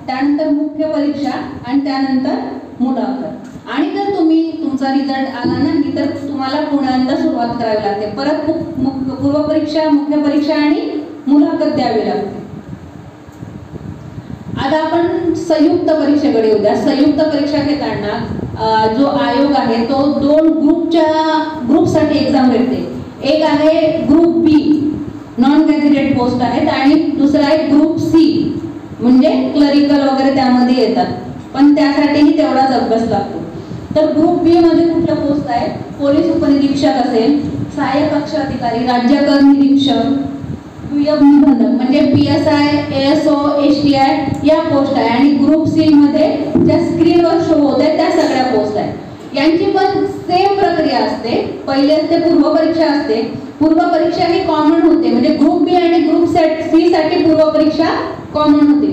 त्यानंतर मुख्य परीक्षा आणि त्यानंतर मुलाखत. आणि जर तुमचा रिझल्ट आला नाही तर तुम्हाला पुन्हा सुरुवात करावी लागते. परत पूर्व परीक्षा, मुख्य परीक्षा आणि मुलाखत द्यावी लागते. आता आपण संयुक्त परीक्षेकडे येऊ द्या. संयुक्त परीक्षा घेताना जो आयोग आहे तो 2 ग्रुपसाठी एक्झाम घेते. एक आहे ग्रुप बी, नॉन गॅझेटेड पोस्ट आहेत, आणि दुसरा आहे ग्रुप सी, म्हणजे क्लरिकल वगैरे त्यामध्ये येतात, पण त्यासाठीही तेवढाच अभ्यास लागतो. तर ग्रुप बी मध्ये कुठल्या पोस्ट आहे? पोलीस उपनिरीक्षक असेल, सहाय्यक कक्ष अधिकारी, राज्य कर निरीक्षक, दुय्यम निबंधक म्हणजे PSI, ASO, STI या पोस्ट आहे. आणि ग्रुप सी मध्ये ज्या स्क्रीनवर शो होत आहे त्या सगळ्या पोस्ट आहेत. यांची पण सेम प्रक्रिया असते. पहिले असते पूर्व परीक्षा असते. पूर्व परीक्षा ही कॉमन होते, म्हणजे ग्रुप बी आणि ग्रुप सी साठी पूर्व परीक्षा कॉमन होते.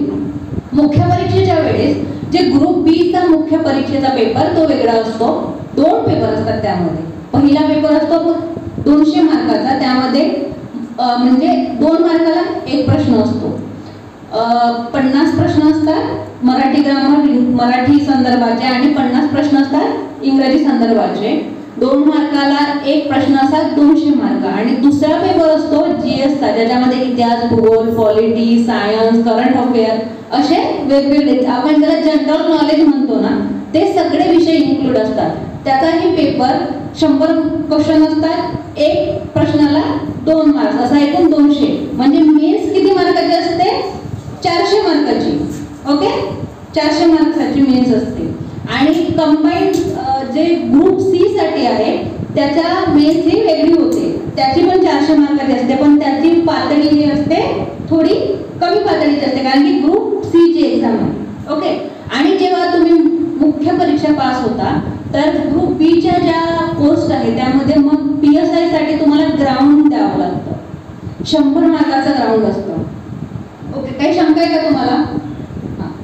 मुख्य परीक्षेच्या वेळेस जे ग्रुप बी चा मुख्य परीक्षेचा पेपर तो वेगळा असतो. 2 पेपर असतात त्यामध्ये. पहिला पेपर असतो 200 मार्काचा, त्यामध्ये म्हणजे 2 मार्काला 1 प्रश्न असतो. 50 प्रश्न असतात मराठी ग्रामर, मराठी संदर्भाचे, आणि 50 प्रश्न असतात इंग्रजी संदर्भाचे. 2 मार्काला 1 प्रश्न असतात, 200 मार्क. आणि दुसरा पेपर असतो GS चा, ज्याच्यामध्ये इतिहास, भूगोल, पॉलिटी, सायन्स, करंट अफेअर असे वेगवेगळे, आपण ज्याला जनरल नॉलेज म्हणतो ना, ते सगळे विषय इन्क्लूड असतात. त्याचाही पेपर 100 क्वेश्चन असतात, 1 प्रश्नाला 2 मार्क्स, असा एकूण 200. म्हणजे मेन्स किती मार्काची असते? 400 मार्काची. ओके, 400 मार्क्सची मेन्स असते. आणि कंबाईंड जे ग्रुप सी साठी आहे त्याच्या मेन्स ही वेगळी होते. त्याची पण 400 मार्काची असते, पण त्याची पातळी जी असते थोडी कमी पातळीची असते, कारण की ग्रुप सी ची एक्झाम आहे. ओके. आणि जेव्हा तुम्ही मुख्य परीक्षा पास होता तर ग्रुप बी च्या ज्या पोस्ट आहे त्यामध्ये मग PSI साठी तुम्हाला ग्राउंड द्यावं लागतं. 100 मार्काचा ग्राउंड असतो. ओके, काही शंका आहे का तुम्हाला?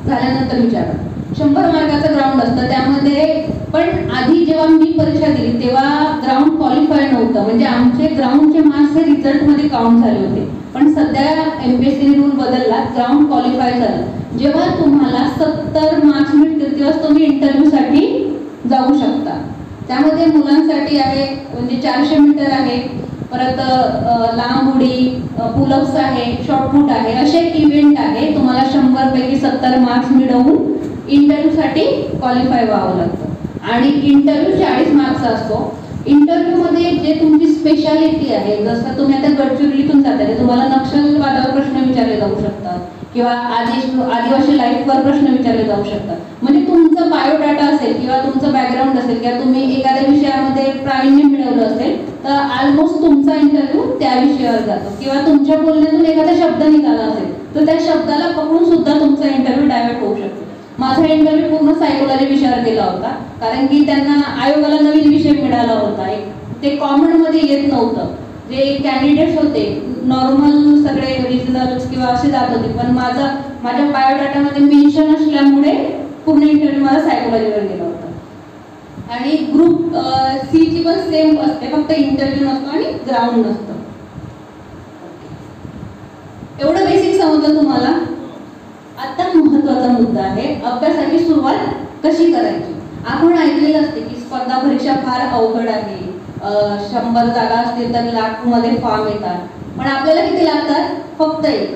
झाल्यानंतर विचारा. 100 मार्काचं ग्राउंड असतं. त्यामध्ये पण आधी जेव्हा मी परीक्षा दिली तेव्हा ग्राउंड क्वालिफाय नव्हतं, म्हणजे आमचे ग्राउंडचे मार्क्स हे रिझल्ट मध्ये काउंट झाले होते. पण सध्या MPSC रूल बदलला, ग्राउंड क्वालिफाय झालं. जेव्हा तुम्हाला 70 मार्क्स मिळतील तेव्हा तुम्ही इंटरव्ह्यू साठी जाऊ शकता. त्यामध्ये मुलांसाठी आहे, म्हणजे 400 मीटर आहे, परत लांब उडी, पुलअप्स आहे, शॉर्टपुट आहे, असे इव्हेंट आहे. तुम्हाला 100 पैकी 70 मार्क्स मिळवून इंटरव्ह्यू साठी क्वालिफाय व्हावं लागतं. आणि इंटरव्ह्यू 40 मार्क्सचा असतो. इंटरव्ह्यू मध्ये जे तुमची स्पेशालिटी आहे, जसं तुम्ही आता गडचिरोलीतून जाताय, तुम्हाला नक्षलवादावर प्रश्न विचारले जाऊ शकतात, किंवा आदिवासी लाईफवर प्रश्न विचारले जाऊ शकतात. म्हणजे तुमचं बायोडाटा असेल किंवा तुमचं बॅकग्राऊंड असेल किंवा तुम्ही एखाद्या विषयामध्ये प्रावीण्य मिळवलं असेल तर ऑलमोस्ट तुमचा इंटरव्ह्यू त्या विषयावर जातो. किंवा तुमच्या बोलण्यातून एखादा शब्द निघाला असेल तर त्या शब्दाला पकडून सुद्धा तुमचा इंटरव्ह्यू डायव्हर्ट होऊ शकतो. माझा इंटरव्ह्यू पूर्ण सायकोलॉजी विषयावर गेला होता, कारण की त्यांना आयोगाला नवीन विषय मिळाला होता. ते कॉमन मध्ये येत नव्हतं. जे कॅन्डिडेट्स होते नॉर्मल सगळे रिजनल किंवा असे जात होते, पण माझ्या बायोडाटामध्ये मेन्शन असल्यामुळे पूर्ण इंटरव्ह्यू मला सायकोलॉजीवर गेला होता. आणि ग्रुप सी ची पण सेम असते, फक्त इंटरव्ह्यू नसतो आणि ग्राउंड नसतं. एवढं बेसिक समजलं तुम्हाला. आता महत्त्वाचा मुद्दा आहे, अभ्यासाची सुरुवात कशी करायची. आपण ऐकलेलं असते की स्पर्धा परीक्षा फार अवघड आहे, 100 जागा असतील तर लाख मध्ये फॉर्म येतात, पण आपल्याला किती लागतात? फक्त 1.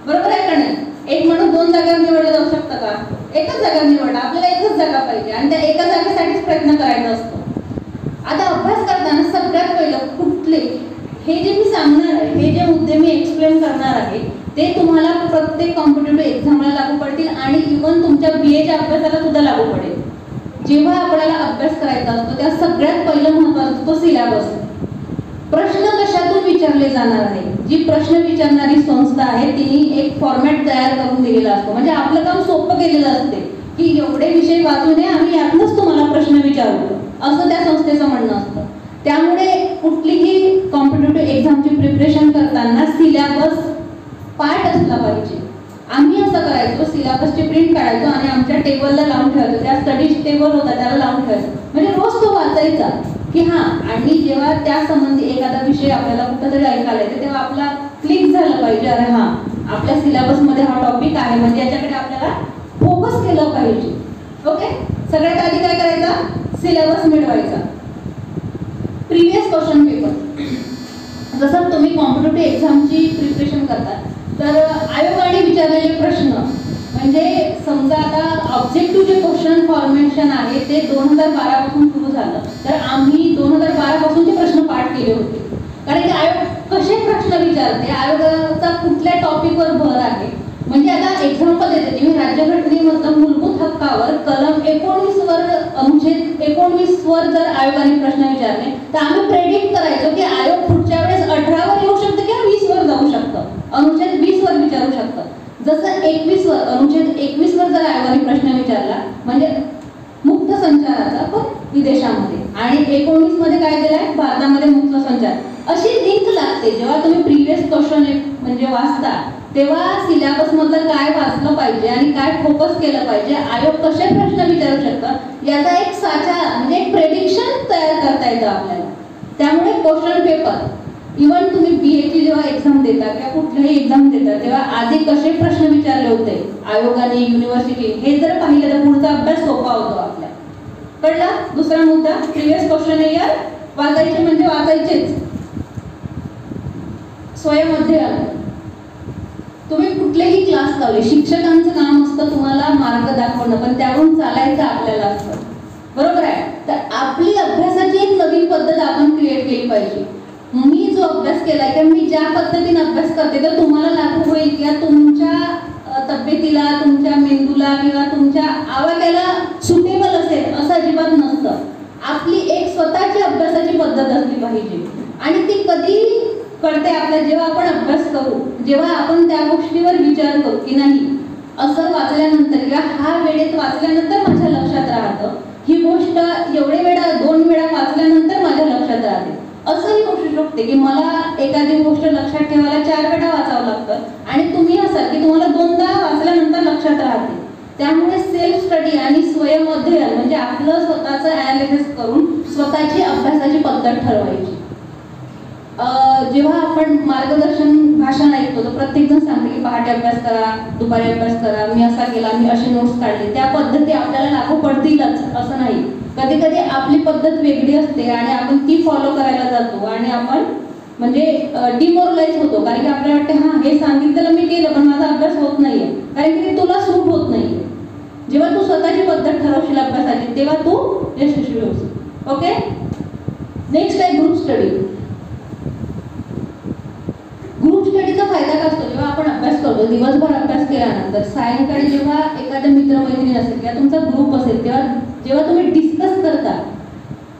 बरोबर आहे का नाही? 1 म्हणून 2 जागा निवडल्या जाऊ शकतं का? एकच जागा निवडा, आपल्याला एकच जागा पाहिजे आणि त्या एका जागेसाठीच प्रयत्न करायचा असतो. आता अभ्यास करताना सगळ्यात पहिलं कुठले, हे जे मी सांगणार आहे, हे जे मुद्दे मी एक्सप्लेन करणार आहे ते तुम्हाला प्रत्येक कॉम्पिटिटिव्ह एक्झामला लागू पडतील आणि इव्हन तुमच्या BAच्या अभ्यासाला सुद्धा लागू पडेल. जेव्हा आपल्याला अभ्यास करायचा असतो त्या सगळ्यात पहिलं महत्त्वाचं असतो सिलेबस. प्रश्न कशातून विचारले जाणार आहे. जी प्रश्न विचारणारी संस्था आहे तिने एक फॉर्मॅट तयार करून दिलेला असतो, म्हणजे आपलं काम सोपं केलेलं असते की एवढे विषय वाचू नये, आम्ही यातनच तुम्हाला प्रश्न विचारू, असं त्या संस्थेचं म्हणणं असतं. त्यामुळे कुठलीही कॉम्पिटिटिव्ह एक्झामची प्रिपरेशन करताना सिलेबस पार्ट असला पाहिजे. आम्ही असं करायचो, सिलेबसची प्रिंट काढायचो आणि आमच्या टेबलला लावून ठेवायचो. त्या स्टडीज टेबल होता त्याला लावून ठेवायचो, म्हणजे रोज तो वाचायचा की हां. आणि जेव्हा त्या संबंधी एखादा विषय आपल्याला कुठंतरी ऐकायला येते तेव्हा आपला क्लिक झालं पाहिजे, अरे हां आपल्या सिलेबसमध्ये हा टॉपिक आहे, म्हणजे याच्याकडे आपल्याला फोकस केलं पाहिजे. ओके, सगळ्यात आधी काय करायचं, सिलेबस मिळवायचा. प्रिव्हियस क्वेश्चन पेपर, जसं तुम्ही कॉम्पिटिटिव्ह एक्झामची प्रिपरेशन करता तर आयोगाने विचारलेले प्रश्न, म्हणजे समजा आता ऑब्जेक्टिव्ह जे क्वेश्चन फॉर्मेशन आहे ते 2012 पासून सुरू झालं, तर आम्ही 2012 पासूनचे प्रश्न पाठ केले होते. कारण की आयोग कसे प्रश्न विचारते, आयोगाचा कुठल्या टॉपिकवर भर आहे. म्हणजे आता एक्झाम्पल देते मी, राज्यघटनेमधलं मूलभूत हक्कावर कलम 19 वर अनुच्छेद 19 वर जर आयोगाने प्रश्न विचारले तर आम्ही प्रेडिक्ट करायचो की आयोग पुढच्या वेळेस 18 वर येऊ शकतं किंवा 20 वर जाऊ शकतं, अनुच्छेद 20 वर विचारू शकतं. जसं 21 वर, अनुच्छेद 21 वर जर आयोगाने प्रश्न विचारला म्हणजे मुक्त संचाराचा पण विदेशामध्ये, आणि 19 मध्ये काय दिलंय, भारतामध्ये मुक्त संचार, अशी लिंक लागते. जेव्हा तुम्ही प्रिव्हियस क्वेश्चन म्हणजे वाचता तेव्हा सिलेबस मधलं काय वाचलं पाहिजे आणि काय फोकस केलं पाहिजे, आयोग कसे प्रश्न विचारू शकतं याचा एक साचा म्हणजे एक प्रेडिक्शन तयार करता येतं आपल्याला. त्यामुळे क्वेश्चन पेपर इव्हन तुम्ही BA ची जेव्हा एक्झाम देता किंवा कुठल्याही एक्झाम देता तेव्हा आधी कसे प्रश्न विचारले होते आयोगाने, युनिव्हर्सिटी, हे जर पाहिलं तर पुढचा अभ्यास सोपा होतो आपल्या. कळला? दुसरा मुद्दा, प्रिव्हियस क्वेश्चन इयर वाचायचे म्हणजे वाचायचेच. स्वयंअध्ययन, तुम्ही कुठलेही क्लास लावले, शिक्षकांचं काम असतं तुम्हाला मार्ग दाखवणं, पण त्यावरून चालायचं आपल्याला असतं, बरोबर आहे. तर आपली अभ्यासाची एक नवीन पद्धत आपण क्रिएट केली पाहिजे. मी जो अभ्यास केला किंवा मी ज्या पद्धतीने अभ्यास करते तर तुम्हाला लागू होईल किंवा तुमच्या तब्येतीला, तुमच्या मेंदूला किंवा तुमच्या आवाक्याला सुटेबल असेल असं अजिबात नसतं. आपली एक स्वतःची अभ्यासाची पद्धत असली पाहिजे. आणि ती कधी कळते आपल्या, जेव्हा आपण अभ्यास करू, जेव्हा आपण त्या गोष्टीवर विचार करू की नाही असं वाचल्यानंतर किंवा हा वेळेत वाचल्यानंतर माझ्या लक्षात राहतं, ही गोष्ट एवढे वेळा 2 वेळा वाचल्यानंतर माझ्या लक्षात राहते. असंही गोष्ट शकते की मला एखादी गोष्ट लक्षात ठेवायला 4 वेळा वाचावं लागतं आणि तुम्ही असाल की तुम्हाला 2दा वाचल्यानंतर लक्षात राहते. त्यामुळे सेल्फ स्टडी आणि स्वयंअध्ययन म्हणजे आपलं स्वतःचं ॲनालिसिस करून स्वतःची अभ्यासाची पद्धत ठरवायची. जेव्हा आपण मार्गदर्शन भाषण ऐकतो तर प्रत्येक जण सांगते की पहाटे अभ्यास करा, दुपारी अभ्यास करा, मी असा केला, मी असे नोट्स काढले, त्या पद्धती आपल्याला लागू पडतीलच असं नाही. कधी कधी आपली पद्धत वेगळी असते आणि आपण ती फॉलो करायला जातो आणि आपण म्हणजे डिमोरलाइज होतो, कारण की आपल्याला वाटते हां हे सांगितलेलं मी केलं पण माझा अभ्यास होत नाहीये, कारण की ते तुला सूट होत नाहीये. जेव्हा तू स्वतःची पद्धत ठरवशील अभ्यासाची तेव्हा तू यशस्वी होशील. ओके, नेक्स्ट आहे ग्रुप स्टडी. ग्रुप स्टडीचा फायदा काय असतो, जेव्हा आपण अभ्यास करतो दिवसभर अभ्यास केल्यानंतर सायंकाळी जेव्हा एखादा मित्रमैत्रिणी असेल किंवा तुमचा ग्रुप असेल तेव्हा जेव्हा तुम्ही डिस्कस करता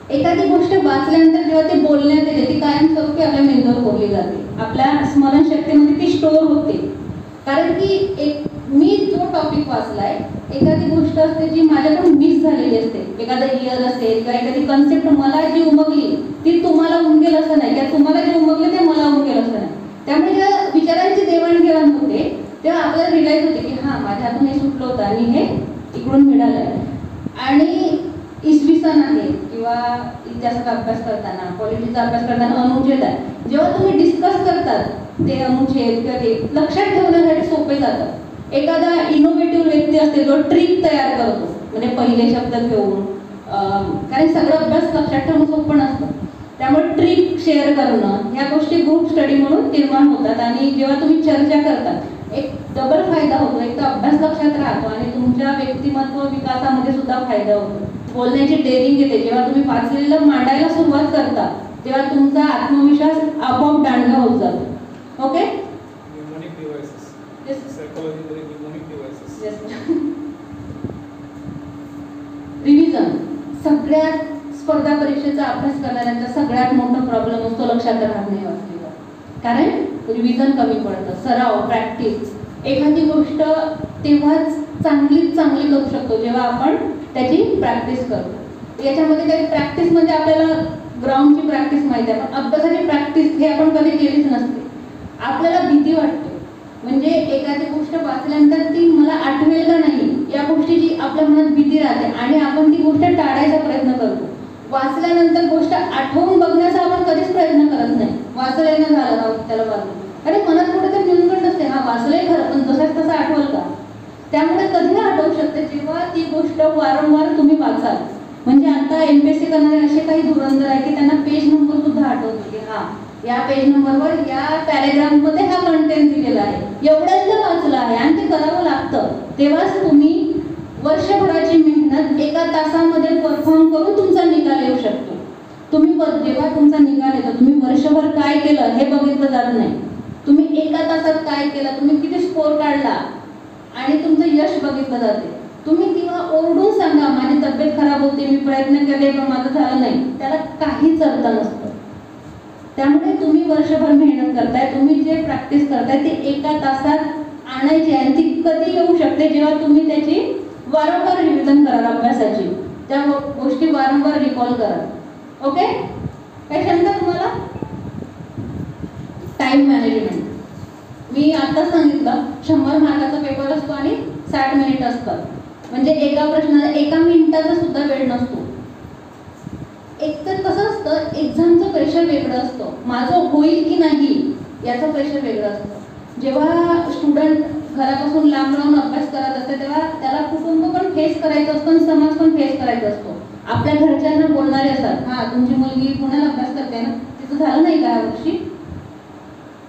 एखादी गोष्ट वाचल्यानंतर जेव्हा ते बोलण्यात येते ती कायमस्वरूपी आपल्या मेंदूवर बोलली जाते, आपल्या स्मरणशक्तीमध्ये ती स्टोअर होते. कारण की एक मी जो टॉपिक वाचलाय, एखादी गोष्ट असते जी माझ्याकडून मिस झालेली असते, एखादा इयर असेल किंवा एखादी कन्सेप्ट मला जी उमगली ती तुम्हाला उमगेल असं नाही किंवा तुम्हाला जे उमगले ते मला उमगेल असं नाही. त्यामुळे जेव्हा विचारांची देवाणघेवाण होते तेव्हा आपल्याला रिअलाइज होते की हां माझ्या हातून हे सुटलं होतं आणि हे इकडून मिळालं आहे. आणि इसवी सन आहे किंवा इतिहासाचा अभ्यास करताना, पॉलिटिक्सचा अभ्यास करताना अनुच्छेद आहे, जेव्हा तुम्ही डिस्कस करतात ते अनुच्छेद किंवा ते लक्षात ठेवण्यासाठी सोपे जातं. एखादा इनोव्हेटिव्ह व्यक्ती असते जो ट्रिक तयार करतो, म्हणजे पहिले शब्द घेऊन, कारण सगळं अभ्यास लक्षात ठेवणं सोपं नसतं, त्यामुळे ट्रिक शेअर करणं ह्या गोष्टी ग्रुप स्टडी म्हणून निर्माण होतात. आणि जेव्हा तुम्ही चर्चा करतात एक डबल फायदा होतो, एक तर अभ्यास लक्षात राहतो आणि तुमच्या व्यक्तिमत्व विकासामध्ये सुद्धा फायदा होतो. बोलण्याची डेअरिंग येते, जेव्हा तुम्ही वाचलेलं मांडायला सुरुवात करता तेव्हा तुमचा आत्मविश्वास आपोआप दांडगा होत जातो. ओके, रिव्हिजन सगळ्यात स्पर्धा परीक्षेचा अभ्यास करणाऱ्यांचा सगळ्यात मोठा प्रॉब्लेम असतो लक्षात राहत नाही वाचलेलं, कारण रिव्हिजन कमी पडतं. सराव, प्रॅक्टिस, एखादी गोष्ट तेव्हाच चांगलीच चांगली करू शकतो जेव्हा आपण त्याची प्रॅक्टिस करतो. याच्यामध्ये काही प्रॅक्टिस म्हणजे आपल्याला ग्राउंडची प्रॅक्टिस माहिती आहे, पण अभ्यासाची प्रॅक्टिस हे आपण कधी केलीच नसते. आपल्याला भीती वाटते, म्हणजे एखादी गोष्ट वाचल्यानंतर ती मला आठवेल का नाही या गोष्टीची आपल्या मनात भीती राहते आणि आपण ती गोष्ट टाळायचा प्रयत्न करतो. वाचल्यानंतर गोष्ट आठवून बघण्याचा आपण कधीच प्रयत्न करत नाही, वाचल्यानं झालं त्याला बाजू, अरे मनात कुठेतरी न्यूनगंड असते, हा वाचलंय खरं, पण जसंच तसं आठवल का? त्यामुळे कधी आठवू शकते जेव्हा ती गोष्ट वारंवार तुम्ही वाचाल. म्हणजे आता एमपीएससी करणारे असे काही धुरंधर आहे की त्यांना पेज नंबर सुद्धा आठवतो की हा या पेज नंबरवर या पॅरेग्राफ मध्ये हा कंटेंट दिलेला आहे, एवढ्याच वाचलं आहे आणि ते करावं लागतं. तेव्हाच तुम्ही वर्षभराची मेहनत एका तासामध्ये परफॉर्म करून तुमचा निकाल येऊ शकतो. तुम्ही जेव्हा तुमचा निकाल येतो तुम्ही वर्षभर काय केलं हे बघितलं जात नाही. तुम्ही एका तासात काय केलं, तुम्ही किती स्कोर काढला आणि तुमचं यश बघितलं जाते. तुम्ही तेव्हा ओरडून सांगा माझी तब्येत खराब होती, मी प्रयत्न केले पण माझं झालं नाही, त्याला काहीच अर्थ नसतं. त्यामुळे तुम्ही वर्षभर मेहनत करताय, तुम्ही जे प्रॅक्टिस करताय ते एका तासात आणायची आणि ती कधी येऊ शकते जेव्हा तुम्ही त्याची वारंवार रिव्हिजन कराल, अभ्यासाची त्या गोष्टी वारंवार रिकॉल कराल. ओके, काही शंका तुम्हाला? टाइम मॅनेजमेंट मी आता सांगितलं 100 मार्काचा पेपर असतो आणि 60 मिनिट असतात. म्हणजे एका प्रश्नाला 1 मिनिटाचा सुद्धा वेळ नसतो. एक तर कसं असतं, एक्झामचं प्रेशर वेगळं असतं, माझं होईल की नाही याचं प्रेशर वेगळं असतं. जेव्हा स्टुडंट घरापासून लांब राहून अभ्यास करत असते तेव्हा त्याला कुटुंब पण फेस करायचं असतं आणि समाज पण फेस करायचा असतो. आपल्या घरच्यांना बोलणारे असतात, हा तुमची मुलगी पुण्याला अभ्यास करते ना, तिचं झालं नाही का या वर्षी?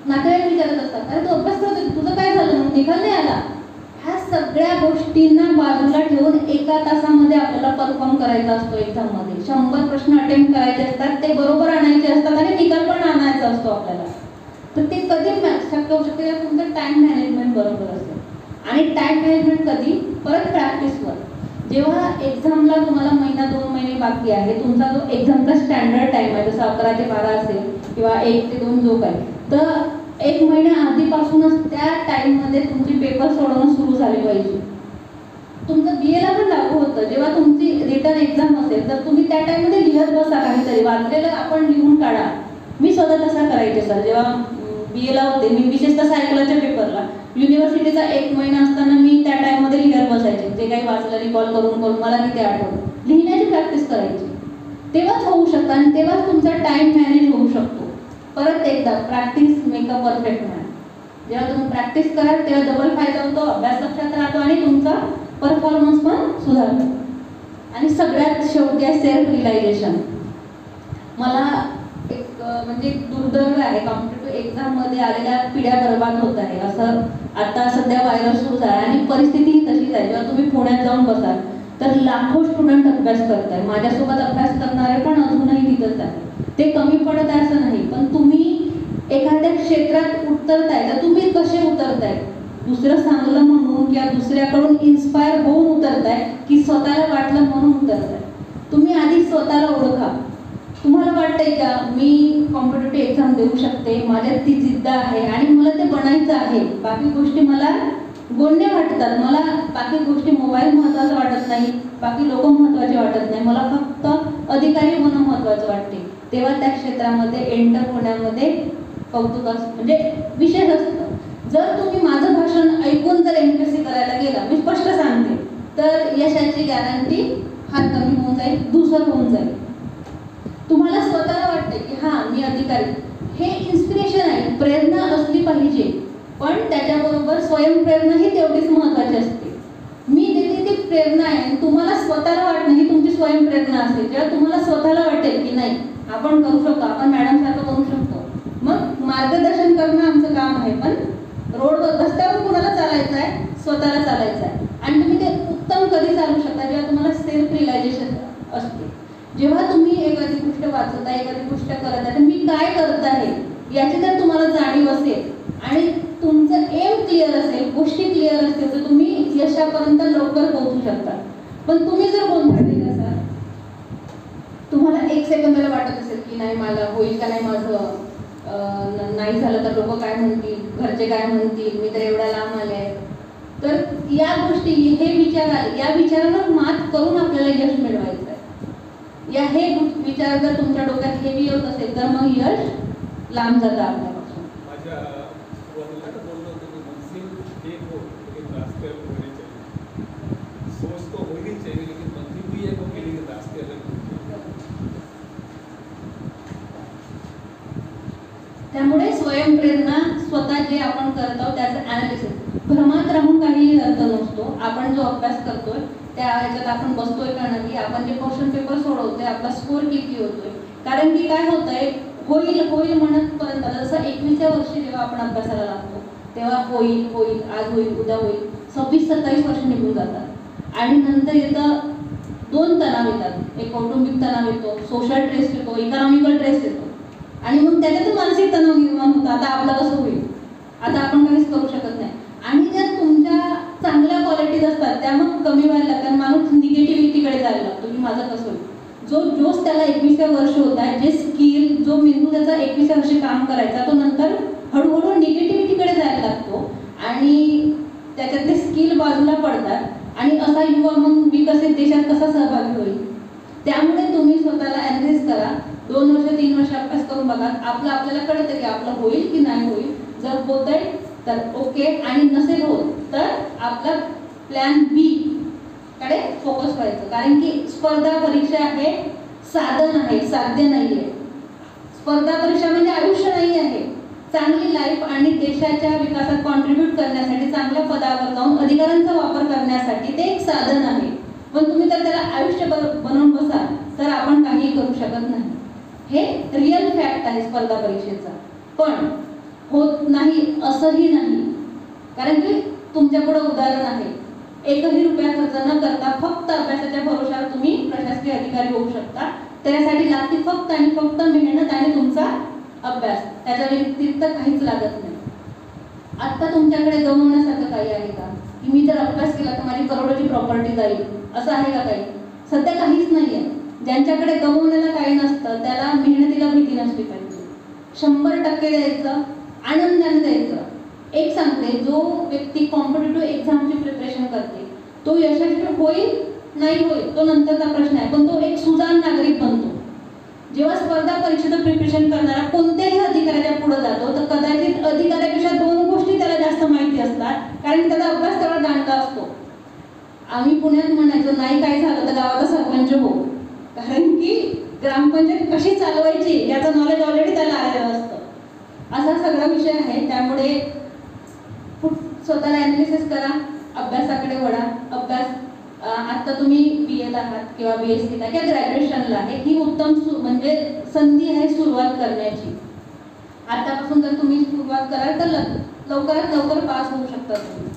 नातेवाईक विचारत असतात, अरे तू अभ्यास करते, तुझं काय झालं, मग निकाल नाही आला. ह्या सगळ्या गोष्टींना बाजूला ठेवून एका तासामध्ये आपल्याला परफॉर्म करायचा असतो. एक्झाममध्ये 100 प्रश्न अटेम्प्ट करायचे असतात, ते बरोबर आणायचे असतात आणि निकाल पण आणायचा असतो आपल्याला. तर ते कधी शक्य होऊ शकते का तुमचं टाइम मॅनेजमेंट बरोबर असेल. आणि टाइम मॅनेजमेंट कधी? परत प्रॅक्टिसवर. जेव्हा एक्झामला तुम्हाला महिना 2 महिने बाकी आहे, तुमचा जो एक्झामचा स्टँडर्ड टाइम आहे, जसं 11 ते 12 असेल किंवा 1 ते 2 जो काय, तर 1 महिना आधीपासूनच त्या टाइममध्ये तुमची पेपर सोडवणं सुरू झाली पाहिजे. तुमचं बीएला पण लागू होतं. जेव्हा तुमची रिटर्न एक्झाम असेल तर तुम्ही त्या टाइममध्ये लिहत बसा, काहीतरी वाचलेलं आपण लिहून काढा. मी स्वतः तसा करायचे सर. जेव्हा बीएला होते मी विशेषतः सायकलच्या पेपरला युनिव्हर्सिटीचा 1 महिना असताना मी त्या टाइममध्ये लिहत बसायचे, जे काही वाचलं रिकॉल करून करून मला किती आठवलं, लिहिण्याची प्रॅक्टिस करायची. तेव्हाच होऊ शकतं आणि तेव्हाच तुमचा टाइम मॅनेज होऊ शकतो. परत एकदा practice make a perfect man. जेव्हा तुम्ही प्रॅक्टिस कराल तेव्हा डबल फायदा होतो, अभ्यास लक्षात राहतो आणि तुमचा परफॉर्मन्स पण सुधारतो. आणि सगळ्यात शेवटी आहे सेल्फ रिअलायझेशन. मला एक म्हणजे दुर्दैव आहे, कॉम्पिटेटिव्ह एक्झाममध्ये आलेल्या पिढ्या बर्बाद होत आहे असं आता सध्या व्हायरल सुरू झाला आणि परिस्थितीही तशीच आहे. जेव्हा तुम्ही पुण्यात जाऊन बसाल तर लाखो स्टुडंट अभ्यास करत आहे. माझ्यासोबत अभ्यास करणारे पण अजूनही तिथंच आहे. ते कमी पडत आहे असं नाही, पण तुम्ही एखाद्या क्षेत्रात उतरताय तर तुम्ही कसे उतरताय? दुसरं सांगलं म्हणून किंवा दुसऱ्याकडून इन्स्पायर होऊन उतरताय की स्वतःला वाटलं म्हणून उतरताय? तुम्ही आधी स्वतःला ओळखा. तुम्हाला वाटतंय का मी कॉम्पिटेटिव्ह एक्झाम देऊ शकते, माझ्यात ती जिद्द आहे आणि मला ते बनायचं आहे. बाकी गोष्टी मला गोंडे वाटतात, मला बाकी गोष्टी मोबाईल महत्त्वाचा वाटत नाही, बाकी लोक महत्त्वाचे वाटत नाही, मला फक्त अधिकारी होणं महत्त्वाचं वाटते. तेव्हा त्या क्षेत्रामध्ये एंटर होण्यामध्ये कौतुक असतं, म्हणजे विशेष असतं. जर तुम्ही माझं भाषण ऐकून जर एमपीएससी करायला गेला, मी स्पष्ट सांगते, तर यशाची गॅरंटी फार कमी होऊन जाईल, धूसर होऊन जाईल. तुम्हाला स्वतःला वाटते की हां मी अधिकारी, हे इन्स्पिरेशन आहे, प्रेरणा असली पाहिजे, पण त्याच्याबरोबर स्वयंप्रेरणाही तेवढीच महत्त्वाची असते. मी देते ती प्रेरणा आहे आणि तुम्हाला स्वतःला वाटणं ही तुमची स्वयंप्रेरणा असते. जेव्हा तुम्हाला स्वतःला वाटेल की नाही आपण करू शकतो, आपण मॅडमसारखं करू शकतो, मग मार्गदर्शन करणं आमचं काम आहे. पण रोडवर रस्त्यावर कुणाला चालायचं आहे? स्वतःला चालायचं आहे. आणि तुम्ही ते उत्तम कधी चालू शकता? जेव्हा तुम्हाला सेल्फ रिअलायझेशन असते. जेव्हा तुम्ही एखादी गोष्ट वाचत आहे, एखादी गोष्ट करत आहे, तर मी काय करत आहे याची जर तुम्हाला जाणीव असेल आणि तुमचं एम क्लिअर असेल, गोष्टी क्लिअर असतील, तर तुम्ही यशापर्यंत लवकर पोहोचू शकता. पण तुम्ही जर गोंधळलेले असाल, तुम्हाला 1 सेकंदाला वाटत असेल की नाही मला होईल का नाही, माझं नाही झालं तर लोक काय म्हणतील, घरचे काय म्हणतील, मी तर एवढा लांब आले, तर या गोष्टी हे विचार आले, या विचारांवर मात करून आपल्याला यश मिळवायचं आहे. हे विचार जर तुमच्या डोक्यात हेवी होत असेल तर मग यश लांब जातं आपल्यापासून. माझ्या सुरुवातीला बोललो होतो की मंजिल एक हो लेकिन रास्ते अलग होने चाहिए, सोच तो होनी चाहिए लेकिन मंजिल भी एक हो लेकिन रास्ते अलग होने चाहिए. त्यामुळे स्वयंप्रेरणा, स्वतः जे आपण करत आहोत त्याचं अनालिसिस, भ्रमात राहून काही अर्थ नसतो. आपण जो अभ्यास करतोय त्या ह्याच्यात आपण बसतोय का नाही, आपण जे क्वेश्चन पेपर सोडवतोय आपला स्कोर किती होतोय. कारण की काय होतंय, होईल होईल म्हणत पर्यंत जसं 21व्या वर्षी जेव्हा आपण अभ्यासाला लागतो तेव्हा होईल होईल, आज होईल उद्या होईल, 26-27 वर्ष निघून जातात आणि नंतर येतं 2 तणाव येतात. एक कौटुंबिक तणाव येतो, सोशल स्ट्रेस येतो, इकॉनॉमिकल स्ट्रेस येतो आणि मग त्याच्यातून मानसिक तणाव निर्माण होतो. आता आपलं कसं होईल, आता आपण काहीच करू शकत नाही. आणि ज्या तुमच्या चांगल्या क्वालिटीज असतात त्या मग कमी व्हायला लागतात. माणूस निगेटिव्हिटीकडे जायला लागतो की माझं कसं होईल. जो जोश त्याला 21व्या वर्ष होता, जे स्किल जो मेंदू त्याचा 21व्या वर्षी काम करायचा तो नंतर हळूहळू निगेटिव्हिटीकडे जायला लागतो आणि त्याच्यातले स्किल बाजूला पडतात आणि असा युवा मग विकसित देशात कसा सहभागी होईल. त्यामुळे तुम्ही स्वतःला ॲनालिसिस करा, 2 वर्ष 3 वर्ष अभ्यास करून बघा. आपल्याला कळतं की आपलं होईल की नाही होईल. जर होतंय तर ओके, आणि नसेल होत तर आपला प्लॅन बी कडे फोकस करायचं. कारण की स्पर्धा परीक्षा हे साधन आहे, साध्य नाही आहे. स्पर्धा परीक्षा म्हणजे आयुष्य नाही आहे. चांगली लाईफ आणि देशाच्या विकासात कॉन्ट्रीब्यूट करण्यासाठी, चांगल्या पदावर जाऊन अधिकारांचा वापर करण्यासाठी ते एक साधन आहे. पण तुम्ही तर त्याला आयुष्य बनवून बसाल तर आपण काही करू शकत नाही. हे रिअल फॅक्ट आहे स्पर्धा परीक्षेचा. पण होत नाही असंही नाही, कारण की तुमच्यापुढे उदाहरण आहे. 1ही रुपया खर्च न करता फक्त अभ्यासाच्या भरोशावर तुम्ही प्रशासकीय अधिकारी होऊ शकता. त्यासाठी लागते फक्त आणि फक्त मेहनत आणि तुमचा अभ्यास, त्याच्या व्यतिरिक्त काहीच लागत नाही. आता तुमच्याकडे गमवण्यासारखं काही आहे का, की मी जर अभ्यास केला तर माझी करोडोची प्रॉपर्टी जाईल, असं आहे का काही? सध्या काहीच नाही आहे. ज्यांच्याकडे गमवण्याला काही नसतं त्याला मेहनतीला भीती नसली पाहिजे. 100% द्यायचं, आनंदाने द्यायचं. एक सांगते, जो व्यक्ती कॉम्पिटिटिव्ह एक्झामची प्रिपरेशन करते तो यशस्वी होईल नाही होईल तो नंतरचा प्रश्न आहे, पण तो एक सुजाण नागरिक बनतो. जेव्हा स्पर्धा परीक्षेचं प्रिपरेशन करणारा कोणत्याही अधिकाऱ्याच्या पुढे जातो तर कदाचित अधिकाऱ्यापेक्षा 2 गोष्टी त्याला जास्त माहिती असतात, कारण त्याचा अभ्यास तेवढा दांडगा असतो. आम्ही पुण्यात म्हणायचो नाही काय झालं तर गावाचा सरपंच हो, कारण की ग्रामपंचायत कशी चालवायची याचं नॉलेज ऑलरेडी त्याला आलेलं असतं. असा सगळा विषय आहे. त्यामुळे स्वतःला ॲनालिसिस करा, अभ्यासाकडे वळा. अभ्यास आता तुम्ही BA आहात किंवा BSc किंवा ग्रॅज्युएशनला आहे, ही उत्तम म्हणजे संधी आहे सुरुवात करण्याची. आतापासून जर तुम्ही सुरुवात कराल तर लवकरात लवकर पास होऊ शकता तुम्ही.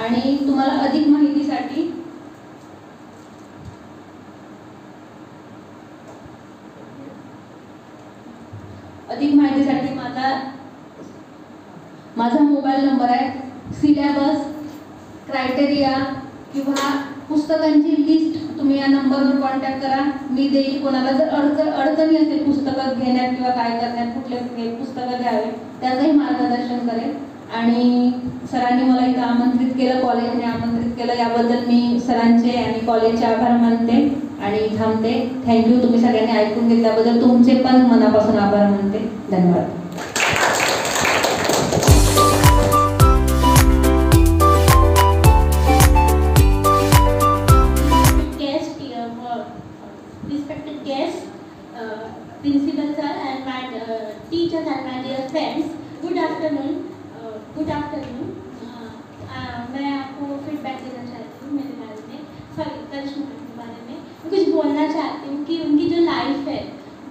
आणि तुम्हाला अधिक माहितीसाठी माझा मोबाईल नंबर आहे. सिलेबस, क्रायटेरिया किंवा पुस्तकांची लिस्ट तुम्ही या नंबरवर कॉन्टॅक्ट करा, मी देईल. कोणाला जर अडचणी असेल पुस्तकं घेण्यात किंवा काय करण्यात, कुठले पुस्तकं घ्यावे त्याचंही मार्गदर्शन करेल. आणि सरांनी मला इथं आमंत्रित केलं, कॉलेजने आमंत्रित केलं, याबद्दल मी सरांचे आणि कॉलेजचे आभार मानते आणि थांबते. थँक्यू. तुम्ही सगळ्यांनी ऐकून घेतल्याबद्दल तुमचे पण मनापासून आभार मानते. धन्यवाद. Respected guests, principal sir and my teachers and my dear friends, good afternoon. मैं आपको फीडबैक देना चाहती हूँ मेरे बारे में, करिश्मा के बारे में. मैं कुछ बोलना चाहती हूँ कि उनकी जो लाइफ है,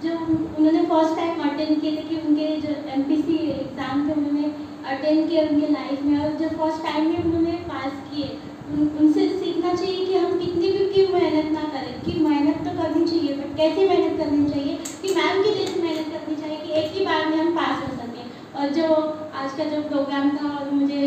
जो उन्होंने फर्स्ट टाइम अटेंड किए थे, कि उनके जो MPC एग्ज़ाम थे उन्होंने अटेंड किए उनके लाइफ में, और जो फर्स्ट टाइम में उन्होंने पास किए, उनसे सीखना चाहिए कि हम कितनी भी क्यों मेहनत ना करें, कि मेहनत तो करनी चाहिए, बट कैसे मेहनत करनी चाहिए, कि मैम के जैसे मेहनत करनी चाहिए कि एक ही बार में हम पास हो सकें. और जो आज का जो प्रोग्राम था, और मुझे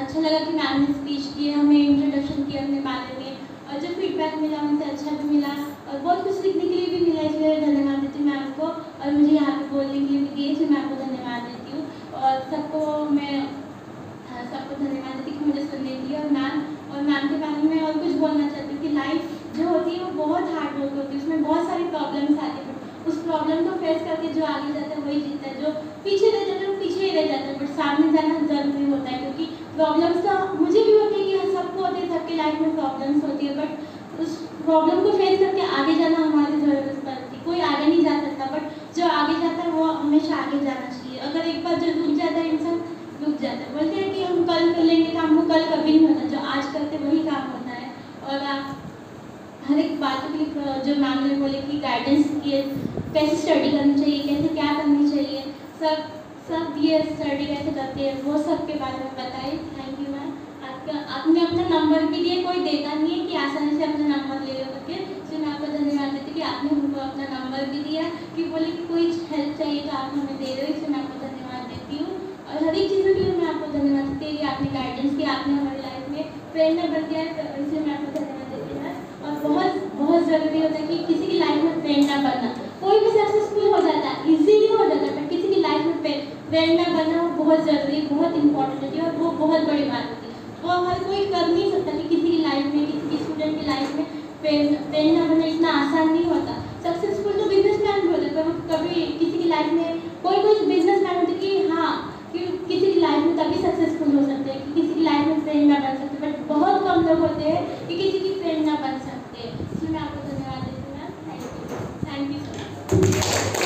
अच्छा लगा कि मैम ने स्पीच की, हमें इंट्रोडक्शन किया अपने बारे में, और जो फीडबैक मिला उनसे अच्छा भी मिला और बहुत कुछ सीखने के लिए भी मिला. इसलिए धन्यवाद देती हूँ मैम को, और मुझे यहाँ पे बोलने के लिए भी दिए, इसलिए मैम को धन्यवाद देती हूँ. और सबको धन्यवाद देती हूँ कि मुझे सुनने के लिए. और मैम के बारे में और कुछ बोलना चाहती हूँ कि लाइफ जो होती है वो बहुत हार्ड वर्क होती है, उसमें बहुत सारी प्रॉब्लम्स आती है, बट उस प्रॉब्लम को फेस करके जो आगे जाता है वही जीतता है. जो पीछे रह जाता है वो पीछे ही रह जाता है, बट सामने जाना जरूरी होता है. क्योंकि प्रॉब्लम्स तो मुझे भी होती है कि सबको होती है, सबकी लाइफ में प्रॉब्लम्स होती है, बट उस प्रॉब्लम को फेस करके आगे जाना हमारी ज़रूरत पड़ती है. कोई आगे नहीं जा सकता, बट जो आगे जाता है वो हमेशा आगे जाना चाहिए. अगर एक बार जो रुक जाता है इंसान, रुक जाते हैं, बोलते हैं कि हम कल कर लेंगे काम, वो कल कभी नहीं होता, जो आज करते वही काम होता है। और आप हर एक बात की जो मैम ने बोले कि गाइडेंस किए, कैसे स्टडी करनी चाहिए, कैसे क्या करनी चाहिए, सब ये स्टडी कैसे करते हैं वो सब के बारे में बताए। Thank you ma'am. आपने अपना नंबर भी दिया, कोई देता नहीं है कि आसानी से अपना नंबर ले लो करके, इसलिए मैं आपको धन्यवाद देती कि आपने हमको अपना नंबर भी दिया, कि बोले कि कोई हेल्प चाहिए तो आप हमें दे रहे हो, इसलिए मैं आपको धन्यवाद देती हूँ। और हर एक चीज़ों के लिए मैं आपको धन्यवाद देती हूँ कि आपने गाइडेंस किया, आपने हमारी लाइफ में प्रेरणा बन गया है, तो इसलिए मैं आपको धन्यवाद देती हूँ। और बहुत बहुत ज़रूरी होता है कि किसी की लाइफ में प्रेरणा बनना, कोई भी सक्सेसफुल हो जाता है, इजीली हो जाता है, पर किसी की लाइफ में प्रेरणा बनना वो बहुत ज़रूरी, बहुत इंपॉर्टेंट होती है, और वो बहुत बड़ी बात होती है। वो हर कोई कर नहीं सकता कि किसी की लाइफ में, किसी की स्टूडेंट की लाइफ में प्रेरणा बनना इतना आसान नहीं होता। सक्सेसफुल तो बिजनेसमैन भी होते हैं, पर कभी किसी की लाइफ में कोई बिजनेसमैन होते कि हाँ कि किसी की लाइफ में तभी सक्सेसफुल हो सकते हैं, कि किसी की लाइफ में प्रेरणा बन सकते हैं, बट बहुत कम लोग होते हैं कि किसी की प्रेरणा बन सकते हैं। इसलिए मैं आपको धन्यवाद देती हूँ ma'am. Thank you so much.